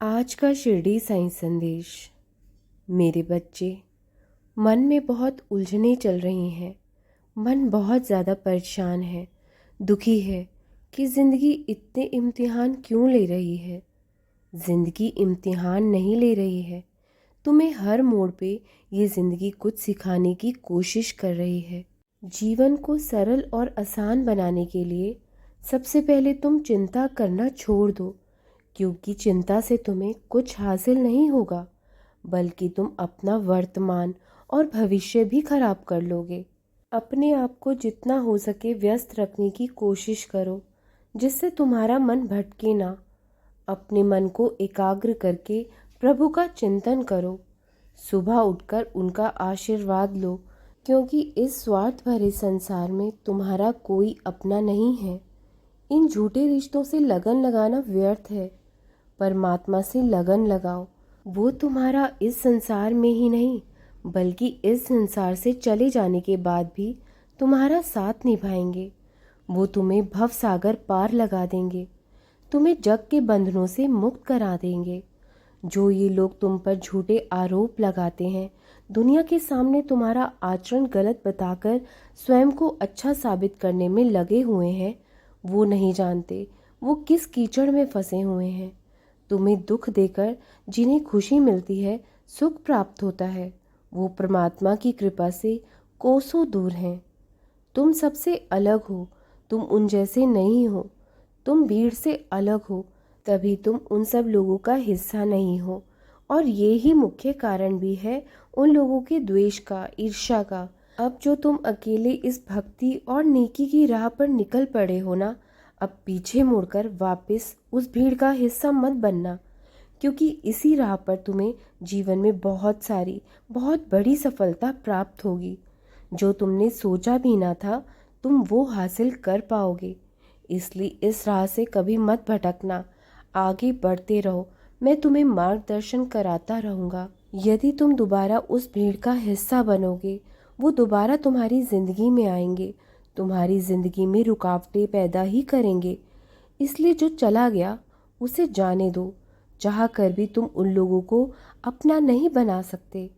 आज का शिरडी साईं संदेश। मेरे बच्चे, मन में बहुत उलझनें चल रही हैं। मन बहुत ज़्यादा परेशान है, दुखी है कि ज़िंदगी इतने इम्तिहान क्यों ले रही है। ज़िंदगी इम्तिहान नहीं ले रही है, तुम्हें हर मोड़ पे ये ज़िंदगी कुछ सिखाने की कोशिश कर रही है। जीवन को सरल और आसान बनाने के लिए सबसे पहले तुम चिंता करना छोड़ दो, क्योंकि चिंता से तुम्हें कुछ हासिल नहीं होगा, बल्कि तुम अपना वर्तमान और भविष्य भी खराब कर लोगे। अपने आप को जितना हो सके व्यस्त रखने की कोशिश करो, जिससे तुम्हारा मन भटके ना। अपने मन को एकाग्र करके प्रभु का चिंतन करो। सुबह उठकर उनका आशीर्वाद लो, क्योंकि इस स्वार्थ भरे संसार में तुम्हारा कोई अपना नहीं है। इन झूठे रिश्तों से लगन लगाना व्यर्थ है। परमात्मा से लगन लगाओ, वो तुम्हारा इस संसार में ही नहीं बल्कि इस संसार से चले जाने के बाद भी तुम्हारा साथ निभाएंगे। वो तुम्हें भव सागर पार लगा देंगे, तुम्हें जग के बंधनों से मुक्त करा देंगे। जो ये लोग तुम पर झूठे आरोप लगाते हैं, दुनिया के सामने तुम्हारा आचरण गलत बताकर स्वयं को अच्छा साबित करने में लगे हुए हैं, वो नहीं जानते वो किस कीचड़ में फंसे हुए हैं। तुम्हें दुख देकर जिन्हें खुशी मिलती है, सुख प्राप्त होता है, वो परमात्मा की कृपा से कोसों दूर हैं। तुम सबसे अलग हो, तुम उन जैसे नहीं हो। तुम भीड़ से अलग हो, तभी तुम उन सब लोगों का हिस्सा नहीं हो। और ये ही मुख्य कारण भी है उन लोगों के द्वेष का, ईर्ष्या का। अब जो तुम अकेले इस भक्ति और नेकी की राह पर निकल पड़े हो ना, अब पीछे मुड़कर वापस उस भीड़ का हिस्सा मत बनना, क्योंकि इसी राह पर तुम्हें जीवन में बहुत सारी, बहुत बड़ी सफलता प्राप्त होगी। जो तुमने सोचा भी ना था तुम वो हासिल कर पाओगे। इसलिए इस राह से कभी मत भटकना, आगे बढ़ते रहो। मैं तुम्हें मार्गदर्शन कराता रहूँगा। यदि तुम दोबारा उस भीड़ का हिस्सा बनोगे, वो दोबारा तुम्हारी ज़िंदगी में आएंगे, तुम्हारी ज़िंदगी में रुकावटें पैदा ही करेंगे। इसलिए जो चला गया उसे जाने दो। चाह कर भी तुम उन लोगों को अपना नहीं बना सकते,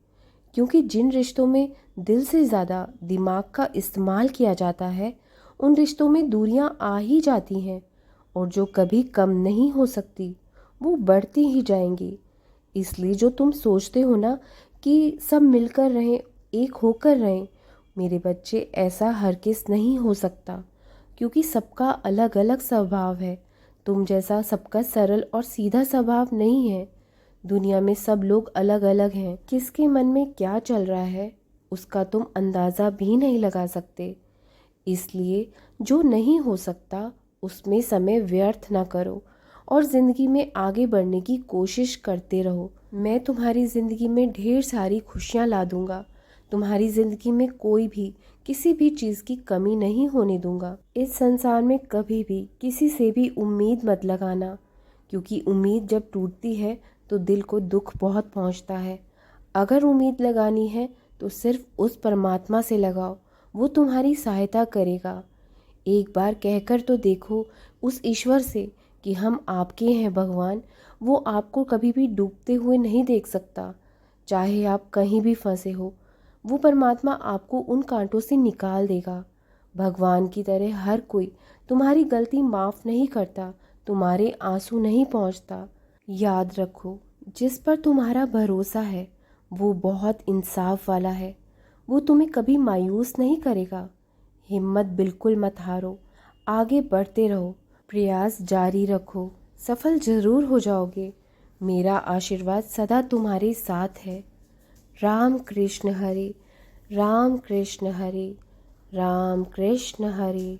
क्योंकि जिन रिश्तों में दिल से ज़्यादा दिमाग का इस्तेमाल किया जाता है, उन रिश्तों में दूरियां आ ही जाती हैं, और जो कभी कम नहीं हो सकती वो बढ़ती ही जाएंगी। इसलिए जो तुम सोचते हो ना कि सब मिलकर रहें, एक होकर रहें, मेरे बच्चे, ऐसा हरगिज़ नहीं हो सकता, क्योंकि सबका अलग अलग स्वभाव है। तुम जैसा सबका सरल और सीधा स्वभाव नहीं है। दुनिया में सब लोग अलग अलग हैं। किसके मन में क्या चल रहा है उसका तुम अंदाज़ा भी नहीं लगा सकते। इसलिए जो नहीं हो सकता उसमें समय व्यर्थ ना करो और ज़िंदगी में आगे बढ़ने की कोशिश करते रहो। मैं तुम्हारी ज़िंदगी में ढेर सारी खुशियाँ ला दूँगा। तुम्हारी ज़िंदगी में कोई भी, किसी भी चीज़ की कमी नहीं होने दूँगा। इस संसार में कभी भी किसी से भी उम्मीद मत लगाना, क्योंकि उम्मीद जब टूटती है तो दिल को दुख बहुत पहुँचता है। अगर उम्मीद लगानी है तो सिर्फ उस परमात्मा से लगाओ, वो तुम्हारी सहायता करेगा। एक बार कहकर तो देखो उस ईश्वर से कि हम आपके हैं भगवान। वो आपको कभी भी डूबते हुए नहीं देख सकता, चाहे आप कहीं भी फंसे हो। वो परमात्मा आपको उन कांटों से निकाल देगा। भगवान की तरह हर कोई तुम्हारी गलती माफ़ नहीं करता, तुम्हारे आंसू नहीं पहुंचता। याद रखो, जिस पर तुम्हारा भरोसा है वो बहुत इंसाफ वाला है। वो तुम्हें कभी मायूस नहीं करेगा। हिम्मत बिल्कुल मत हारो, आगे बढ़ते रहो, प्रयास जारी रखो, सफल जरूर हो जाओगे। मेरा आशीर्वाद सदा तुम्हारे साथ है। राम कृष्ण हरे, राम कृष्ण हरे, राम कृष्ण हरे।